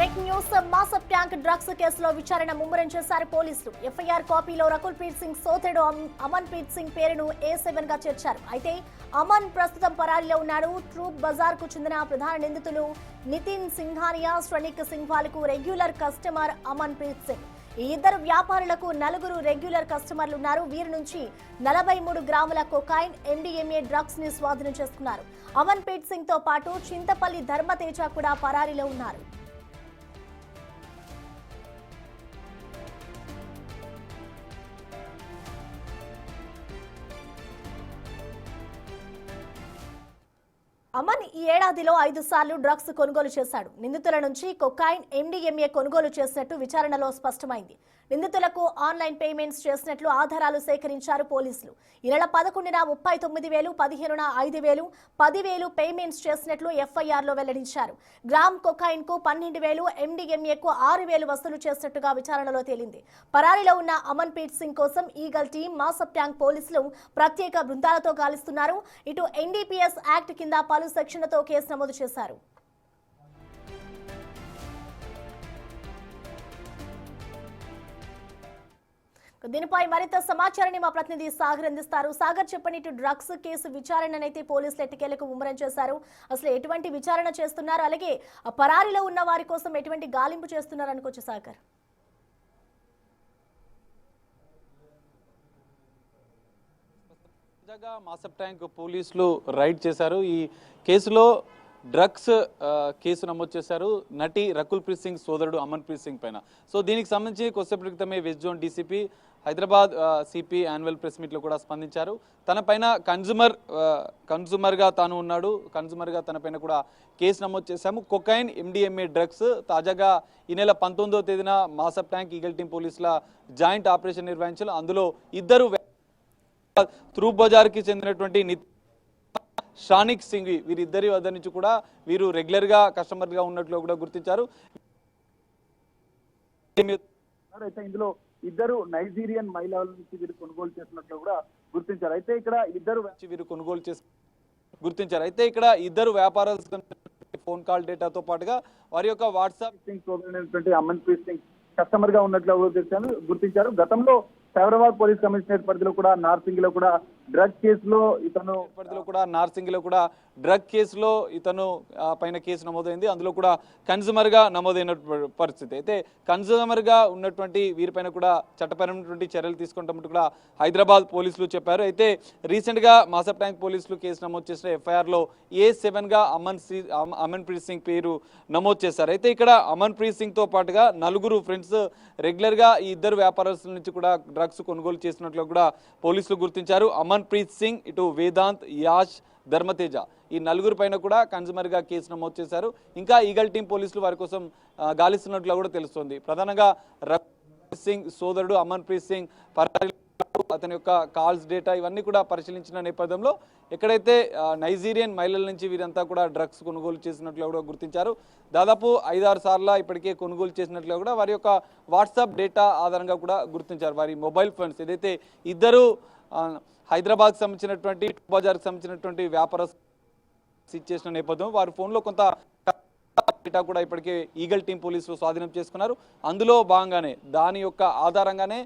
Breaking news మాసప్ tank drugs కేసులో విచారణ ముమ్మరం చేశారు పోలీసులు. ఎఫ్ఐఆర్ కాపీలో రకుల్ ప్రీత్ సింగ్ సోదరుడు అమన్ ప్రీత్ సింగ్ పేరును A7 గా చేర్చారు. అయితే అమన్ ప్రస్తుతం పరారీలో ఉన్నాడు. ట్రూప్ బజార్ కు చెందిన ప్రధాన నిందితులు నితిన్ సింఘానియా, శ్రనిక్ సింఘ్వాలకు రెగ్యులర్ కస్టమర్ అమన్ ప్రీత్ సింగ్. ఈ ఇద్దరు వ్యాపారులకు 4 రెగ్యులర్ కస్టమర్లు ఉన్నారు. వీరి నుంచి 43 గ్రాముల కొకైన్, MDMA డ్రగ్స్ ని స్వాధీనం చేసుకున్నారు. అమన్ ప్రీత్ సింగ్ తో పాటు చింతపల్లి ధర్మతేజ కూడా పరారీలో ఉన్నారు. అమన్ ఈ ఏడాదిలో 5 సార్లు డ్రగ్స్ కొనుగోలు చేశాడు. నిందితుల నుంచి కొకైన్, MDMA కొనుగోలు చేసినట్టు విచారణలో స్పష్టమైంది. నిందితులకు ఆన్లైన్ పేమెంట్స్ చేసినట్లు ఆధారాలు సేకరించారు పోలీసులు. ఈ నెల 11న 39,000, 15న 5,000, 10,000 పేమెంట్స్ చేసినట్లు ఎఫ్ఐఆర్లో వెల్లడించారు. గ్రామ్ కొకైన్ కు 12,000, MDMAకు 6,000 వసూలు చేసినట్టుగా విచారణలో తేలింది. పరారీలో ఉన్న అమన్ ప్రీత్ సింగ్ కోసం ఈగల్ టీం, మాసప్ ట్యాంక్ పోలీసులు ప్రత్యేక బృందాలతో గాలిస్తున్నారు. ఇటు NDPS యాక్ట్ కింద పలు సెక్షన్లతో కేసు నమోదు చేశారు. దీనిపై మరింత సమాచారాన్ని మా ప్రతినిధి సాగర్ అందిస్తారు. సాగర్, చెప్పండి, ఇటు డ్రగ్స్ కేసు విచారణనైతే పోలీసులు ఎట్టకేలకు ముమ్మరం చేశారు. అసలు ఎటువంటి విచారణ చేస్తున్నారు, అలాగే పరారీలో ఉన్న వారి కోసం ఎటువంటి గాలింపు చేస్తున్నారు అనుకోవచ్చు సాగర్? మాసప్ ట్యాంక్ పోలీసులు రైడ్ చేశారు. ఈ కేసులో డ్రగ్స్ కేసు నమోదు చేశారు నటి రకుల్ ప్రీత్ సింగ్ సోదరుడు అమన్ ప్రీత్ సింగ్ పైన. సో దీనికి సంబంధించి కొద్దిసేపటి క్రితమే west zone DCP Hyderabad CP annual press మీట్లో కూడా స్పందించారు. తన పైన కన్జ్యూమర్గా తాను ఉన్నాడు, కన్జ్యూమర్గా తన పైన కూడా కేసు నమోదు చేశాము. కొకైన్, MDMA డ్రగ్స్ తాజాగా ఈ నెల 19వ తేదీన మాసప్ ట్యాంక్ ఈగల్ టీం పోలీసుల జాయింట్ ఆపరేషన్ నిర్వహించారు. అందులో ఇద్దరు త్రూప్ బజార్కి చెందినటువంటి శ్రనిక్ సింఘ్వి వీరిద్దరి వద్ద నుంచి కూడా వీరు రెగ్యులర్ గా కస్టమర్ గా ఉన్నట్లు కూడా గుర్తించారు. ఇందులో ఇద్దరు నైజీరియన్ మహిళల నుంచి వీరు కొనుగోలు చేసినట్లు కూడా గుర్తించారు. అయితే ఇక్కడ ఇద్దరు వ్యాపారాలు ఫోన్ కాల్ డేటాతో పాటుగా వారి యొక్క వాట్సాప్ సోదరుడైనటువంటి అమన్ ప్రీత్ సింగ్ కస్టమర్ గా ఉన్నట్లు గుర్తించారు. గతంలో సైబరాబాద్ పోలీస్ కమిషనరేట్ పరిధిలో కూడా నార్సింగ్ లో కూడా డ్రగ్ కేసులో ఇతను పైన కేసు నమోదైంది. అందులో కూడా కన్జ్యూమర్ గా నమోదైన పరిస్థితి. అయితే కన్జ్యూమర్ గా ఉన్నటువంటి వీరిపైన కూడా చట్టపరమైనటువంటి చర్యలు తీసుకుంటామంటూ కూడా హైదరాబాద్ పోలీసులు చెప్పారు. అయితే రీసెంట్ గా మాసప్ ట్యాంక్ పోలీసులు కేసు నమోదు చేసిన FIR లో A7 గా అమన్ ప్రీత్ సింగ్ పేరు నమోదు చేశారు. అయితే ఇక్కడ అమన్ ప్రీత్ సింగ్ తో పాటుగా 4 ఫ్రెండ్స్ రెగ్యులర్ గా ఈ ఇద్దరు వ్యాపారస్తుల నుంచి కూడా డ్రగ్స్ కొనుగోలు చేసినట్లు కూడా పోలీసులు గుర్తించారు. అమన్ ప్రీత్ సింగ్, ఇటు వేదాంత్, యాష్, ధర్మతేజ ఈ 4 పైన కూడా కన్జ్యూమర్ గా కేసు నమోదు చేశారు. ఇంకా ఈగల్ టీం పోలీసులు వారి కోసం గాలిస్తున్నట్లు కూడా తెలుస్తోంది. ప్రధానంగా రకుల్ సింగ్ సోదరుడు అమన్ ప్రీత్ సింగ్ అతని యొక్క కాల్స్ డేటా ఇవన్నీ కూడా పరిశీలించిన నేపథ్యంలో ఎక్కడైతే నైజీరియన్ మహిళల నుంచి వీరంతా కూడా డ్రగ్స్ కొనుగోలు చేసినట్లు కూడా గుర్తించారు. దాదాపు 5-6 సార్లు ఇప్పటికే కొనుగోలు చేసినట్లు కూడా వారి యొక్క వాట్సాప్ డేటా ఆధారంగా కూడా గుర్తించారు. వారి మొబైల్ ఫోన్స్ ఏదైతే ఇద్దరు హైదరాబాద్ సంబంధించినటువంటి బజార్కి సంబంధించినటువంటి వ్యాపార చేసిన నేపథ్యం వారి ఫోన్లో కొంత డేటా కూడా ఇప్పటికే ఈగల్ టీం పోలీసులు స్వాధీనం చేసుకున్నారు. అందులో భాగంగానే దాని యొక్క ఆధారంగానే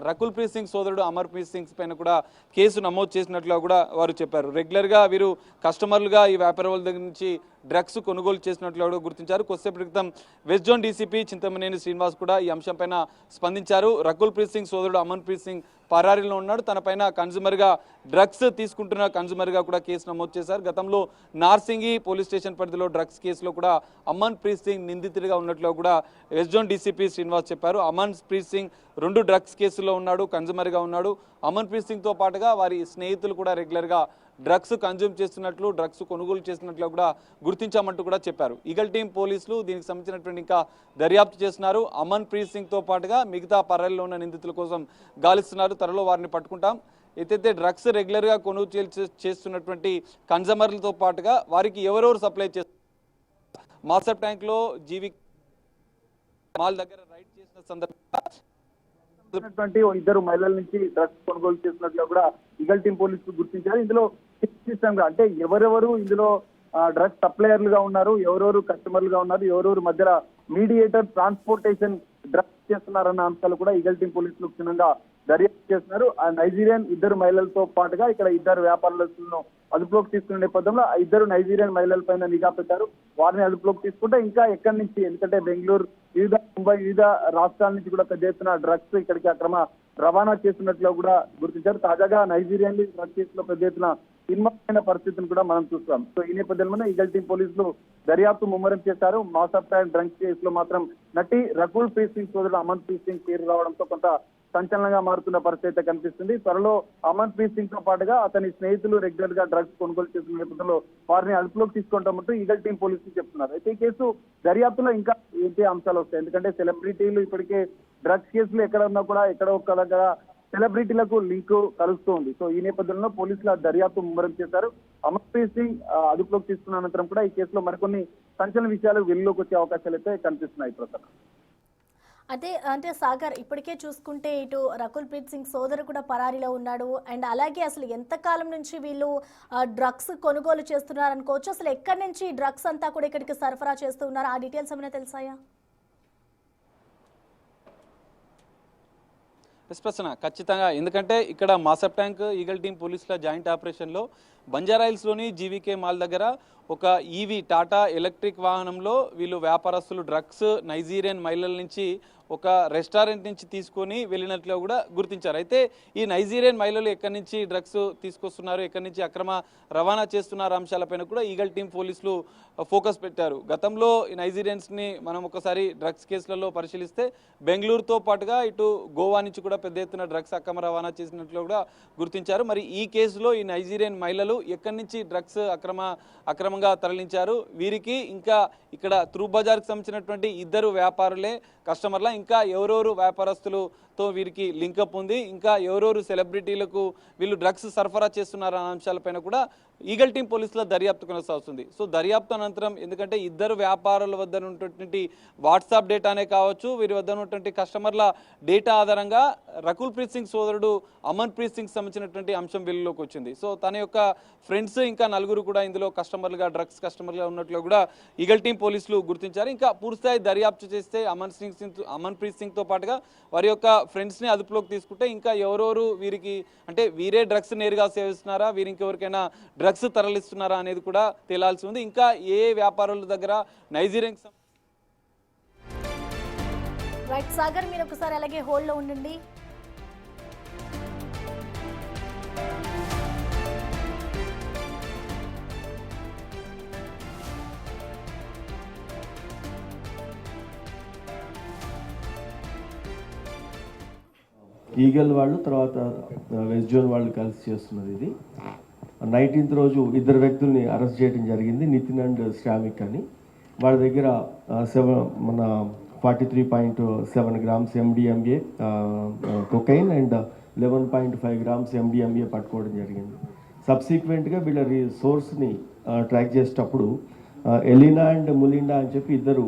రకుల్ ప్రీత్ సింగ్ సోదరుడు అమర్ ప్రీత్ సింగ్ పైన కూడా కేసు నమోదు చేసినట్లుగా కూడా వారు చెప్పారు. రెగ్యులర్గా వీరు కస్టమర్లుగా ఈ వ్యాపారుల దగ్గర నుంచి డ్రగ్స్ కొనుగోలు చేసినట్లు కూడా గుర్తించారు. కొద్దిసేపటి క్రితం west zone DCP Chintamaneni Srinivas కూడా ఈ అంశంపైన స్పందించారు. రకుల్ ప్రీత్ సింగ్ సోదరుడు అమన్ ప్రీత్ సింగ్ పరారీలో ఉన్నాడు. తన పైన కన్జ్యూమర్గా డ్రగ్స్ తీసుకుంటున్న కన్జ్యూమర్గా కూడా కేసు నమోదు చేశారు. గతంలో నార్సింగి పోలీస్ స్టేషన్ పరిధిలో డ్రగ్స్ కేసులో కూడా అమన్ ప్రీత్ సింగ్ నిందితుడిగా ఉన్నట్లు కూడా వెస్ట్ జోన్ DCP శ్రీనివాస్ చెప్పారు. అమన్ ప్రీత్ సింగ్ 2 డ్రగ్స్ కేసుల్లో ఉన్నాడు, కన్జ్యూమర్గా ఉన్నాడు. అమన్ ప్రీత్ సింగ్తో పాటుగా వారి స్నేహితులు కూడా రెగ్యులర్గా డ్రగ్స్ కన్జ్యూమ్ చేస్తున్నట్లు, డ్రగ్స్ కొనుగోలు చేస్తున్నట్లు కూడా గుర్తించామంటూ కూడా చెప్పారు. ఈగల్ టీం పోలీసులు దీనికి సంబంధించినటువంటి ఇంకా దర్యాప్తు చేస్తున్నారు. అమన్ ప్రీత్ సింగ్ తో పాటుగా మిగతా పరారీలో ఉన్న నిందితుల కోసం గాలిస్తున్నారు. త్వరలో వారిని పట్టుకుంటాం. ఏదైతే డ్రగ్స్ రెగ్యులర్ గా కొనుగోలు చేస్తున్నటువంటి కన్జ్యూమర్లతో పాటుగా వారికి ఎవరెవరు సప్లై చేస్తారు మాసప్ ట్యాంక్ లో జీవి మాల్ దగ్గర రైడ్ చేసిన సందర్భంగా ఇద్దరు మహిళల నుంచి డ్రగ్స్ కొనుగోలు చేసినట్లు కూడా ఈగల్ టీం పోలీసులు గుర్తించారు. ఇందులో సిస్టమ్ గా అంటే ఎవరెవరు ఇందులో డ్రగ్స్ సప్లయర్లుగా ఉన్నారు, ఎవరెవరు కస్టమర్లుగా ఉన్నారు, ఎవరెవరు మధ్యలో మీడియేటర్, ట్రాన్స్పోర్టేషన్, డ్రగ్స్ చేస్తున్నారన్న అంశాలు కూడా ఈగల్ టీం పోలీసులు క్షుణ్ణంగా దర్యాప్తు చేస్తున్నారు. ఆ నైజీరియన్ ఇద్దరు మహిళలతో పాటుగా ఇక్కడ ఇద్దరు వ్యాపారులను అదుపులోకి తీసుకునే నేపథ్యంలో ఆ ఇద్దరు నైజీరియన్ మహిళల పైన నిఘా పెట్టారు. వారిని అదుపులోకి తీసుకుంటే ఇంకా ఎక్కడి నుంచి, ఎందుకంటే బెంగళూరు, ముంబై, వివిధ రాష్ట్రాల నుంచి కూడా పెద్ద ఎత్తున డ్రగ్స్ ఇక్కడికి అక్రమ రవాణా చేస్తున్నట్లు కూడా గుర్తించారు. తాజాగా నైజీరియన్ డ్రగ్స్ కేసులో పెద్ద ఎత్తున తీర్మానమైన పరిస్థితిని కూడా మనం చూస్తాం. సో ఈ నేపథ్యంలోనే ఈగల్ టీం పోలీసులు దర్యాప్తు ముమ్మరం చేశారు. మాసప్ అండ్ డ్రంక్స్ కేసులో మాత్రం నటి రకుల్ ప్రీత్ సింగ్ సోదరుడు అమన్ ప్రీత్ సింగ్ పేరు రావడంతో కొంత సంచలనంగా మారుతున్న పరిస్థితి అయితే కనిపిస్తుంది. త్వరలో అమన్ ప్రీత్ సింగ్ తో పాటుగా అతని స్నేహితులు రెగ్యులర్ గా డ్రగ్స్ కొనుగోలు చేసిన నేపథ్యంలో వారిని అదుపులోకి తీసుకుంటామంటూ ఈగల్ టీం పోలీసులు చెప్తున్నారు. అయితే ఈ కేసు దర్యాప్తులో ఇంకా ఏంటి అంశాలు వస్తాయి, ఎందుకంటే సెలబ్రిటీలు ఇప్పటికే డ్రగ్స్ కేసులు ఎక్కడ ఉన్నా కూడా ఎక్కడో ఒక దగ్గర సెలబ్రిటీలకు లింక్ కలుస్తుంది. సో ఈ నేపథ్యంలో పోలీసులు దర్యాప్తు ముమ్మరం చేశారు. అమర్ప్రీత్ సింగ్ అదుపులోకి తీసుకున్న అనంతరం కూడా ఈ కేసులో మరికొన్ని సంచలన విషయాలు వెలుగులోకి వచ్చే అవకాశాలు అయితే కనిపిస్తున్నాయి. ప్రస్తుతం అంటే సాగర్, ఇప్పటికే చూసుకుంటే ఇటు రకుల్ ప్రీత్ సింగ్ సోదరు కూడా పరారీలో ఉన్నాడు. అండ్ అలాగే అసలు ఎంతకాలం నుంచి వీళ్ళు డ్రగ్స్ కొనుగోలు చేస్తున్నారు అనుకోవచ్చు. అసలు ఎక్కడి నుంచి డ్రగ్స్ అంతా కూడా ఇక్కడికి సరఫరా చేస్తున్నారు, ఆ డీటెయిల్స్ ఏమైనా తెలుసాయా? ప్రశ్న ఖచ్చితంగా, ఎందుకంటే ఇక్కడ మాసప్ ట్యాంక్ ఈగల్ టీం పోలీసుల జాయింట్ ఆపరేషన్లో బంజారాయిల్స్లోని జీవీకే మాల్ దగ్గర ఒక ఈవీ టాటా ఎలక్ట్రిక్ వాహనంలో వీళ్ళు వ్యాపారస్తులు డ్రగ్స్ నైజీరియన్ మహిళల నుంచి ఒక రెస్టారెంట్ నుంచి తీసుకొని వెళ్ళినట్లు కూడా గుర్తించారు. అయితే ఈ నైజీరియన్ మహిళలు ఎక్కడి నుంచి డ్రగ్స్ తీసుకొస్తున్నారు, ఎక్కడి నుంచి అక్రమ రవాణా చేస్తున్నారు అంశాలపైన కూడా ఈగల్ టీం పోలీసులు ఫోకస్ పెట్టారు. గతంలో ఈ నైజీరియన్స్ని మనం ఒకసారి డ్రగ్స్ కేసులలో పరిశీలిస్తే బెంగళూరుతో పాటుగా ఇటు గోవా నుంచి కూడా పెద్ద ఎత్తున డ్రగ్స్ అక్రమ రవాణా చేసినట్లు కూడా గుర్తించారు. మరి ఈ కేసులో ఈ నైజీరియన్ మహిళలు ఎక్కడి నుంచి డ్రగ్స్ అక్రమంగా తరలించారు, వీరికి ఇంకా ఇక్కడ త్రూ బజార్కి సంబంధించినటువంటి ఇద్దరు వ్యాపారులే కస్టమర్ల, ఇంకా ఎవరెవరు వ్యాపారస్తులతో వీరికి లింకప్ ఉంది, ఇంకా ఎవరెవరు సెలబ్రిటీలకు వీళ్ళు డ్రగ్స్ సరఫరా చేస్తున్నారు అనే అంశాలపైన కూడా ఈగల్ టీం పోలీసుల దర్యాప్తు కొనసాగుతుంది. సో దర్యాప్తు అనంతరం, ఎందుకంటే ఇద్దరు వ్యాపారుల వద్ద ఉన్నటువంటి వాట్సాప్ డేటానే కావచ్చు, వీరి వద్ద ఉన్నటువంటి కస్టమర్ల డేటా ఆధారంగా రకుల్ ప్రీత్ సింగ్ సోదరుడు అమన్ ప్రీత్ సింగ్ సంబంధించినటువంటి అంశం వెలుగులోకి వచ్చింది. సో తన యొక్క ఫ్రెండ్స్ ఇంకా నలుగురు కూడా ఇందులో కస్టమర్లుగా, డ్రగ్స్ కస్టమర్లుగా ఉన్నట్లు కూడా ఈగల్ టీం పోలీసులు గుర్తించారు. ఇంకా పూర్తిస్థాయి దర్యాప్తు చేస్తే అమన్ ప్రీత్ సింగ్తో పాటుగా వారి యొక్క ఫ్రెండ్స్ని అదుపులోకి తీసుకుంటే ఇంకా ఎవరెవరు వీరికి, అంటే వీరే డ్రగ్స్ నేరుగా సేవిస్తున్నారా, వీరి ఇంకెవరికైనా డ్రగ్స్ తరలిస్తున్నారా అనేది కూడా తేలాల్సి ఉంది. ఇంకా ఏ వ్యాపారుల దగ్గర నైజీరియన్ రైట్ సాగర్, మీరు ఒకసారి అలాగే హోల్డ్ లో ఉండండి. ఈగల్ వాళ్ళు తర్వాత వెస్ట్ జోన్ వాళ్ళు కలిసి చేస్తున్నది. ఇది 19th రోజు ఇద్దరు వ్యక్తుల్ని అరెస్ట్ చేయడం జరిగింది, నితిన్ అండ్ శ్రామిక్ అని. వాళ్ళ దగ్గర 43.7 grams MDMA cocaine and 11.5 grams MDMA పట్టుకోవడం జరిగింది. సబ్సిక్వెంట్గా వీళ్ళ సోర్స్ని ట్రాక్ చేసేటప్పుడు ఎలినా అండ్ ములిండా అని చెప్పి ఇద్దరు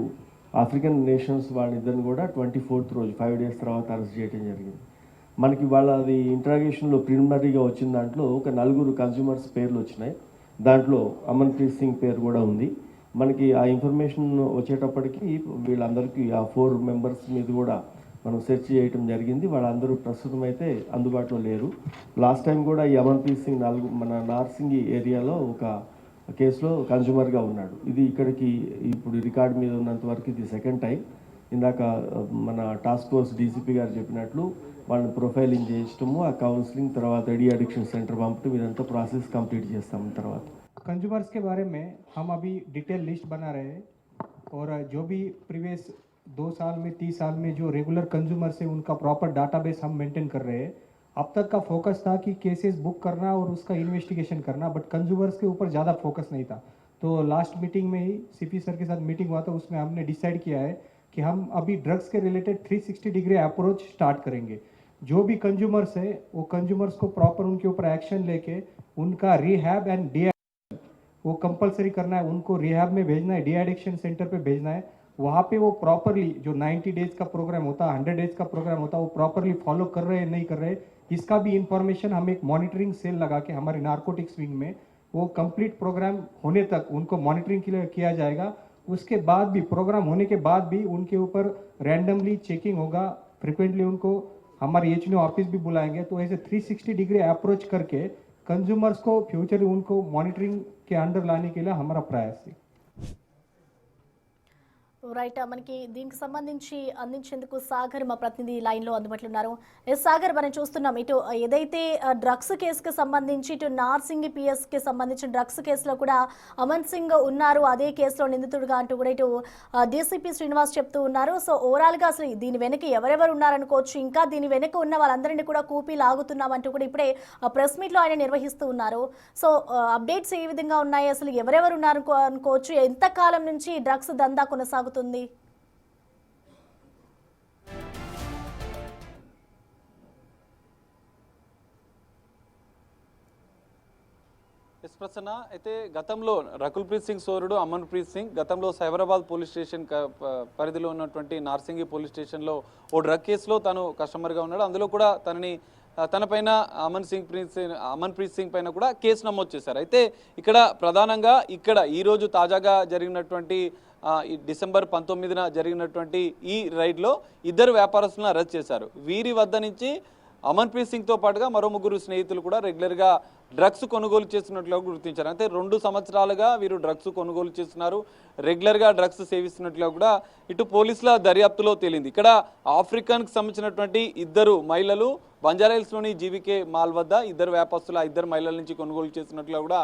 ఆఫ్రికన్ నేషన్స్ వాళ్ళిద్దరిని కూడా 24th రోజు 5 days తర్వాత అరెస్ట్ చేయడం జరిగింది. మనకి వాళ్ళది ఇంట్రాగేషన్లో ప్రిలిమినరీగా వచ్చిన దాంట్లో ఒక 4 కన్స్యూమర్స్ పేర్లు వచ్చినాయి. దాంట్లో అమన్ ప్రీత్ సింగ్ పేరు కూడా ఉంది. మనకి ఆ ఇన్ఫర్మేషన్ వచ్చేటప్పటికి వీళ్ళందరికీ ఆ 4 members మీద కూడా మనం సెర్చ్ చేయటం జరిగింది. వాళ్ళందరూ ప్రస్తుతం అయితే అందుబాటులో లేరు. లాస్ట్ టైం కూడా ఈ అమన్ ప్రీత్ సింగ్ మన నార్సింగి ఏరియాలో ఒక కేసులో కన్స్యూమర్గా ఉన్నాడు. ఇది ఇక్కడికి ఇప్పుడు రికార్డు మీద ఉన్నంత వరకు ఇది సెకండ్ టైం. ఇందాక మన టాస్క్ ఫోర్స్ డీసీపీ గారు చెప్పినట్లు వాళ్ళని ప్రొఫైలింగ్ చేయటము, ఆ కౌన్సిలింగ్, తర్వాత डी एडिक्शन सेंटर పంపటం, ఇదంతా ప్రాసెస్ కంప్లీట్ చేస్తాం. తర్వాత कंज्यूमर्स के बारे में हम अभी डिटेल लिस्ट बना रहे हैं और जो भी प्रीवियस 2 साल में 30 साल में जो रेगुलर कंज्यूमर्स है उनका प्रॉपर डाटाबेस हम मेंटेन कर रहे हैं. अब तक का फोकस था कि केसेस बुक करना और उसका इन्वेस्टिगेशन करना, बट कंज्यूमर्स के ऊपर ज़्यादा फोकस नहीं था. तो लास्ट मीटिंग में ही सीपी सर के साथ मीटिंग हुआ था, उसमें हमने डिसाइड किया है कि हम अभी ड्रग्स के रिलेटेड 360 डिग्री अप्रोच स्टार्ट करेंगे. जो भी कंज्यूमर्स है वो कंज्यूमर्स को प्रॉपर उनके ऊपर एक्शन लेके उनका रिहैब एंड डी वो कंपलसरी करना है, उनको रिहैब में भेजना है, डी एडिक्शन सेंटर पे भेजना है. वहाँ पे वो प्रॉपरली जो 90 days का प्रोग्राम होता है, 100 days का प्रोग्राम होता है, वो प्रॉपरली फॉलो कर रहे हैं नहीं कर रहे, इसका भी इंफॉर्मेशन हम एक मॉनिटरिंग सेल लगा के हमारे नार्कोटिक्स विंग में वो कंप्लीट प्रोग्राम होने तक उनको मॉनिटरिंग के लिए किया जाएगा. उसके बाद भी प्रोग्राम होने के बाद भी उनके ऊपर रैंडमली चेकिंग होगा, फ्रिक्वेंटली उनको हमारे एचएनओ ऑफिस भी बुलाएंगे। तो ऐसे 360 डिग्री अप्रोच करके कंज्यूमर्स को फ्यूचर उनको मॉनिटरिंग के अंडर लाने के लिए हमारा प्रयास है। రైట్, మనకి దీనికి సంబంధించి అందించేందుకు సాగర్ మా ప్రతినిధి లైన్లో అందుబాటులో ఉన్నారు. సాగర్, మనం చూస్తున్నాం ఇటు ఏదైతే డ్రగ్స్ కేసుకి సంబంధించి ఇటు నార్సింగ్ పిఎస్కి సంబంధించిన డ్రగ్స్ కేసులో కూడా అమన్ సింగ్ ఉన్నారు అదే కేసులో నిందితుడుగా అంటూ కూడా ఇటు డీసీపీ శ్రీనివాస్ చెప్తూ ఉన్నారు. సో ఓవరాల్గా అసలు దీని వెనక ఎవరెవరు ఉన్నారనుకోవచ్చు, ఇంకా దీని వెనక ఉన్న వాళ్ళందరినీ కూడా కూపీ లాగుతున్నామంటూ కూడా ఇప్పుడే ప్రెస్ మీట్లో ఆయన నిర్వహిస్తూ ఉన్నారు. సో అప్డేట్స్ ఏ విధంగా ఉన్నాయి, అసలు ఎవరెవరు ఉన్నారు అనుకోవచ్చు, ఎంతకాలం నుంచి డ్రగ్స్ దందా కొనసాగుతుంది? ఎస్ ప్రసన్న, అయితే గతంలో రకుల్ప్రీత్ సింగ్ సోదరుడు అమన్ప్రీత్ సింగ్ గతంలో సైబరాబాద్ పోలీస్ స్టేషన్ పరిధిలో ఉన్నటువంటి నార్సింగి పోలీస్ స్టేషన్లో ఓ డ్రగ్ కేసులో తను కస్టమర్గా ఉన్నాడు. అందులో కూడా తన పైన అమన్ప్రీత్ సింగ్ పైన కూడా కేసు నమోదు చేశారు. అయితే ఇక్కడ ప్రధానంగా ఈరోజు తాజాగా జరిగినటువంటి ఈ డిసెంబర్ 19న జరిగినటువంటి ఈ రైడ్లో ఇద్దరు వ్యాపారస్తులను అరెస్ట్ చేశారు. వీరి వద్ద నుంచి అమన్ప్రీత్ సింగ్తో పాటుగా మరో ముగ్గురు స్నేహితులు కూడా రెగ్యులర్గా డ్రగ్స్ కొనుగోలు చేస్తున్నట్లుగా గుర్తించారు. అంటే 2 సంవత్సరాలుగా వీరు డ్రగ్స్ కొనుగోలు చేస్తున్నారు, రెగ్యులర్గా డ్రగ్స్ సేవిస్తున్నట్లుగా కూడా ఇటు పోలీసుల దర్యాప్తులో తేలింది. ఇక్కడ ఆఫ్రికన్కి సంబంధించినటువంటి ఇద్దరు మహిళలు బంజారాహిల్స్లోని జీవికే మాల్ వద్ద ఇద్దరు వ్యాపారస్తుల ఇద్దరు మహిళల నుంచి కొనుగోలు చేస్తున్నట్లుగా కూడా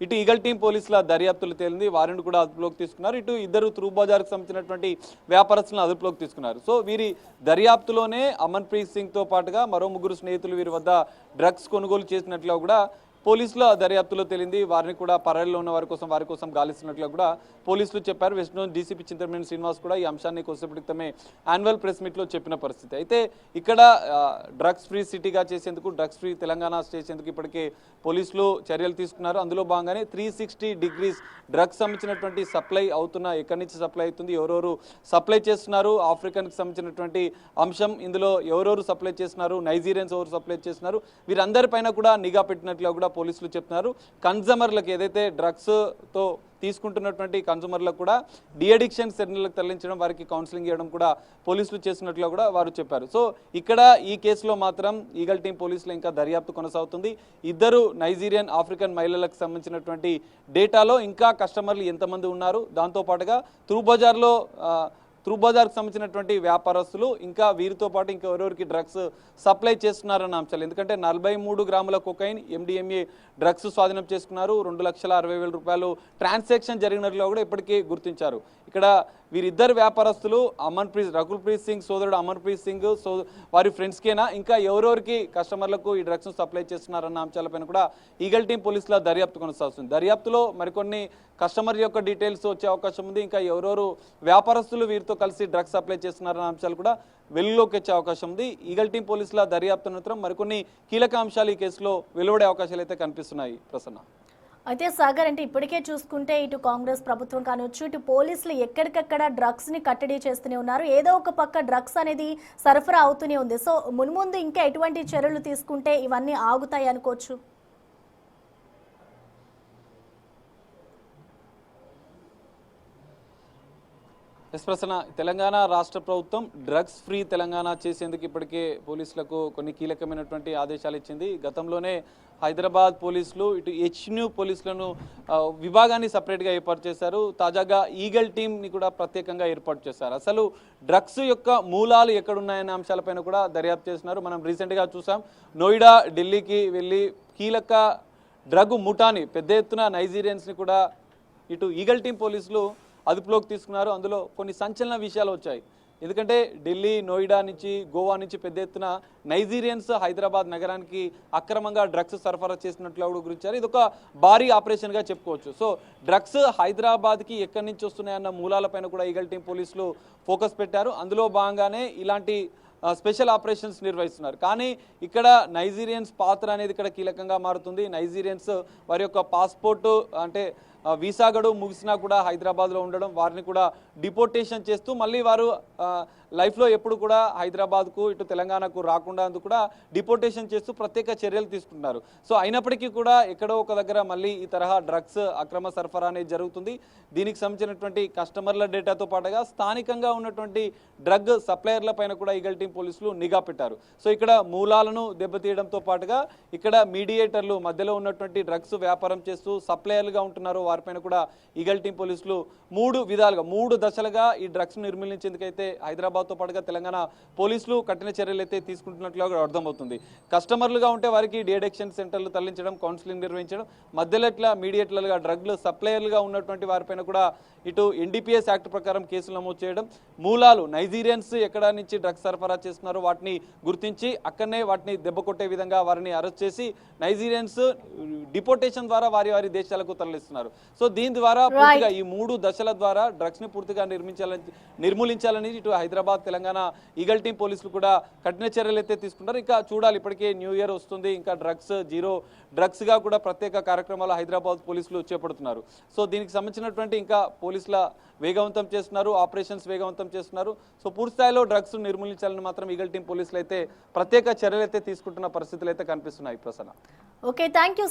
ఇటు ఈగల్ టీం పోలీసుల దర్యాప్తులు తేలింది. వారిని కూడా అదుపులోకి తీసుకున్నారు. ఇటు ఇద్దరు త్రూ బజార్కి సంబంధించినటువంటి వ్యాపారస్తులను అదుపులోకి తీసుకున్నారు. సో వీరి దర్యాప్తులోనే అమన్ప్రీత్ సింగ్తో పాటుగా మరో ముగ్గురు స్నేహితులు వీరి వద్ద డ్రగ్స్ కొనుగోలు చేసినట్లుగా కూడా పోలీసుల దర్యాప్తులో తేలింది. వారిని కూడా పరారీలో ఉన్న వారి కోసం గాలిస్తున్నట్లుగా కూడా పోలీసులు చెప్పారు. West zone DCP Chintamaneni Srinivas కూడా ఈ అంశాన్ని కొద్దిసేపటి క్రితమే యాన్యువల్ ప్రెస్ మీట్లో చెప్పిన పరిస్థితి. అయితే ఇక్కడ డ్రగ్స్ ఫ్రీ సిటీగా చేసేందుకు, డ్రగ్స్ ఫ్రీ తెలంగాణ చేసేందుకు ఇప్పటికే పోలీసులు చర్యలు తీసుకున్నారు. అందులో భాగంగానే 360 డిగ్రీస్ డ్రగ్స్ సంబంధించినటువంటి సప్లై అవుతున్న, ఎక్కడి నుంచి సప్లై అవుతుంది, ఎవరెవరు సప్లై చేస్తున్నారు, ఆఫ్రికన్కి సంబంధించినటువంటి అంశం, ఇందులో ఎవరెవరు సప్లై చేస్తున్నారు, నైజీరియన్స్ ఎవరు సప్లై చేస్తున్నారు, వీరందరిపైన కూడా నిఘా పెట్టినట్లుగా కూడా పోలీసులు చెప్తున్నారు. కన్జ్యూమర్లకు ఏదైతే డ్రగ్స్తో తీసుకుంటున్నటువంటి కన్జ్యూమర్లకు కూడా డిఅడిక్షన్ సెంటర్లకు తరలించడం, వారికి కౌన్సిలింగ్ ఇవ్వడం కూడా పోలీసులు చేస్తున్నట్లుగా కూడా వారు చెప్పారు. సో ఇక్కడ ఈ కేసులో మాత్రం ఈగల్ టీం పోలీసులు ఇంకా దర్యాప్తు కొనసాగుతుంది. ఇద్దరు నైజీరియన్ ఆఫ్రికన్ మహిళలకు సంబంధించినటువంటి డేటాలో ఇంకా కస్టమర్లు ఎంతమంది ఉన్నారు, దాంతోపాటుగా త్రూ బజార్కి సంబంధించినటువంటి వ్యాపారస్తులు ఇంకా వీరితో పాటు ఇంకా ఎవరెవరికి డ్రగ్స్ సప్లై చేస్తున్నారన్న అంశాలు. ఎందుకంటే 43 గ్రాముల కొకైన్ MDMA డ్రగ్స్ స్వాధీనం చేసుకున్నారు. 2,60,000 రూపాయలు ట్రాన్సాక్షన్ జరిగినట్లు కూడా ఇప్పటికీ గుర్తించారు. ఇక్కడ వీరిద్దరు వ్యాపారస్తులు రకుల్ప్రీత్ సింగ్ సోదరుడు అమన్ప్రీత్ సింగ్ వారి ఫ్రెండ్స్కేనా, ఇంకా ఎవరెవరికి కస్టమర్లకు ఈ డ్రగ్స్ సప్లై చేస్తున్నారన్న అంశాలపైన కూడా ఈగల్ టీం పోలీసుల దర్యాప్తు కొనసాగుతుంది. దర్యాప్తులో మరికొన్ని కస్టమర్ యొక్క డీటెయిల్స్ వచ్చే అవకాశం ఉంది. ఇంకా ఎవరెవరు వ్యాపారస్తులు వీరితో కలిసి డ్రగ్స్ సప్లై చేస్తున్నారన్న అంశాలు కూడా వెలుగులోకి వచ్చే అవకాశం ఉంది. ఈగల్ టీం పోలీసుల దర్యాప్తు అనంతరం మరికొన్ని కీలక అంశాలు ఈ కేసులో వెలువడే అవకాశాలు అయితే కనిపిస్తున్నాయి. ప్రసన్న, అయితే సాగర్, అంటే ఇప్పటికే చూసుకుంటే ఇటు కాంగ్రెస్ ప్రభుత్వం కానివచ్చు, ఇటు పోలీసులు ఎక్కడికక్కడ డ్రగ్స్ని కట్టడి చేస్తూనే ఉన్నారు. ఏదో ఒక పక్క డ్రగ్స్ అనేది సరఫరా అవుతూనే ఉంది. సో మున్ముందు ఇంకా ఎటువంటి చర్యలు తీసుకుంటే ఇవన్నీ ఆగుతాయి అనుకోవచ్చు? ఎస్ ప్రసన్న, తెలంగాణ రాష్ట్ర ప్రభుత్వం డ్రగ్స్ ఫ్రీ తెలంగాణ చేసేందుకు ఇప్పటికే పోలీసులకు కొన్ని కీలకమైనటువంటి ఆదేశాలు ఇచ్చింది. గతంలోనే హైదరాబాద్ పోలీసులు ఇటు HNU పోలీసులను విభాగాన్ని సపరేట్గా ఏర్పాటు చేశారు. తాజాగా ఈగల్ టీంని కూడా ప్రత్యేకంగా ఏర్పాటు చేశారు. అసలు డ్రగ్స్ యొక్క మూలాలు ఎక్కడున్నాయనే అంశాలపైన కూడా దర్యాప్తు చేస్తున్నారు. మనం రీసెంట్గా చూసాం, నోయిడా, ఢిల్లీకి వెళ్ళి కీలక డ్రగ్ ముఠాని పెద్ద ఎత్తున నైజీరియన్స్ని కూడా ఇటు ఈగల్ టీం పోలీసులు అదుపులోకి తీసుకున్నారు. అందులో కొన్ని సంచలన విషయాలు వచ్చాయి. ఎందుకంటే ఢిల్లీ, నోయిడా నుంచి, గోవా నుంచి పెద్ద ఎత్తున నైజీరియన్స్ హైదరాబాద్ నగరానికి అక్రమంగా డ్రగ్స్ సరఫరా చేసినట్లు కూడా గురించారు. ఇది ఒక భారీ ఆపరేషన్గా చెప్పుకోవచ్చు. సో డ్రగ్స్ హైదరాబాద్కి ఎక్కడి నుంచి వస్తున్నాయన్న మూలాలపైన కూడా ఈగల్ టీం పోలీసులు ఫోకస్ పెట్టారు. అందులో భాగంగానే ఇలాంటి స్పెషల్ ఆపరేషన్స్ నిర్వహిస్తున్నారు. కానీ ఇక్కడ నైజీరియన్స్ పాత్ర అనేది ఇక్కడ కీలకంగా మారుతుంది. నైజీరియన్స్ వారి యొక్క పాస్పోర్టు, అంటే వీసా గడువు ముగిసినా కూడా హైదరాబాద్లో ఉండడం, వారిని కూడా డిపోర్టేషన్ చేస్తూ మళ్ళీ వారు లైఫ్లో ఎప్పుడు కూడా హైదరాబాద్కు ఇటు తెలంగాణకు రాకుండా అందుకు కూడా డిపోర్టేషన్ చేస్తూ ప్రత్యేక చర్యలు తీసుకుంటున్నారు. సో అయినప్పటికీ కూడా ఎక్కడో ఒక దగ్గర మళ్ళీ ఈ తరహా డ్రగ్స్ అక్రమ సరఫరా అనేది జరుగుతుంది. దీనికి సంబంధించినటువంటి కస్టమర్ల డేటాతో పాటుగా స్థానికంగా ఉన్నటువంటి డ్రగ్ సప్లయర్ల పైన కూడా ఈగల్ టీం పోలీసులు నిఘా పెట్టారు. సో ఇక్కడ మూలాలను దెబ్బతీయడంతో పాటుగా ఇక్కడ మీడియేటర్లు మధ్యలో ఉన్నటువంటి డ్రగ్స్ వ్యాపారం చేస్తూ సప్లయర్లుగా ఉంటున్నారు వారిపైన కూడా ఈగల్ టీం పోలీసులు 3 దశలుగా ఈ డ్రగ్స్ నిర్మూలించేందుకైతే హైదరాబాద్తో పాటుగా తెలంగాణ పోలీసులు కఠిన చర్యలు అయితే తీసుకుంటున్నట్లుగా కూడా అర్థమవుతుంది. కస్టమర్లుగా ఉంటే వారికి డిఅడిక్షన్ సెంటర్లు తరలించడం, కౌన్సిలింగ్ నిర్వహించడం, మధ్యలో మీడియేటర్లుగా డ్రగ్లు సప్లయర్లుగా ఉన్నటువంటి వారిపైన కూడా ఇటు ఎన్డీపీఎస్ యాక్ట్ ప్రకారం కేసులు నమోదు చేయడం, మూలాలు నైజీరియన్స్ ఎక్కడ నుంచి డ్రగ్స్ సరఫరా చేస్తున్నారో వాటిని గుర్తించి అక్కడనే వాటిని దెబ్బ కొట్టే విధంగా వారిని అరెస్ట్ చేసి నైజీరియన్స్ డిపోర్టేషన్ ద్వారా వారి దేశాలకు తరలిస్తున్నారు. సో దీని ద్వారా పూర్తిగా ఈ 3 దశల ద్వారా డ్రగ్స్ ని పూర్తిగా నిర్మూలించాలని ఇటు హైదరాబాద్, తెలంగాణ ఈగల్ టీం పోలీసులు కూడా కఠిన చర్యలు అయితే తీసుకుంటారు. ఇంకా చూడాలి, ఇప్పటికే న్యూ ఇయర్ వస్తుంది, ఇంకా జీరో డ్రగ్స్ గా కూడా ప్రత్యేక కార్యక్రమాలు హైదరాబాద్ పోలీసులు చేపడుతున్నారు. సో దీనికి సంబంధించినటువంటి ఇంకా పోలీసుల వేగవంతం చేస్తున్నారు, ఆపరేషన్స్ వేగవంతం చేస్తున్నారు. సో పూర్తి స్థాయిలో డ్రగ్స్ నిర్మూలించాలని మాత్రం ఈగల్ టీం పోలీసులు అయితే ప్రత్యేక చర్యలు అయితే తీసుకుంటున్న పరిస్థితులు అయితే కనిపిస్తున్నాయి. ప్రసన్న. Okay, thank you.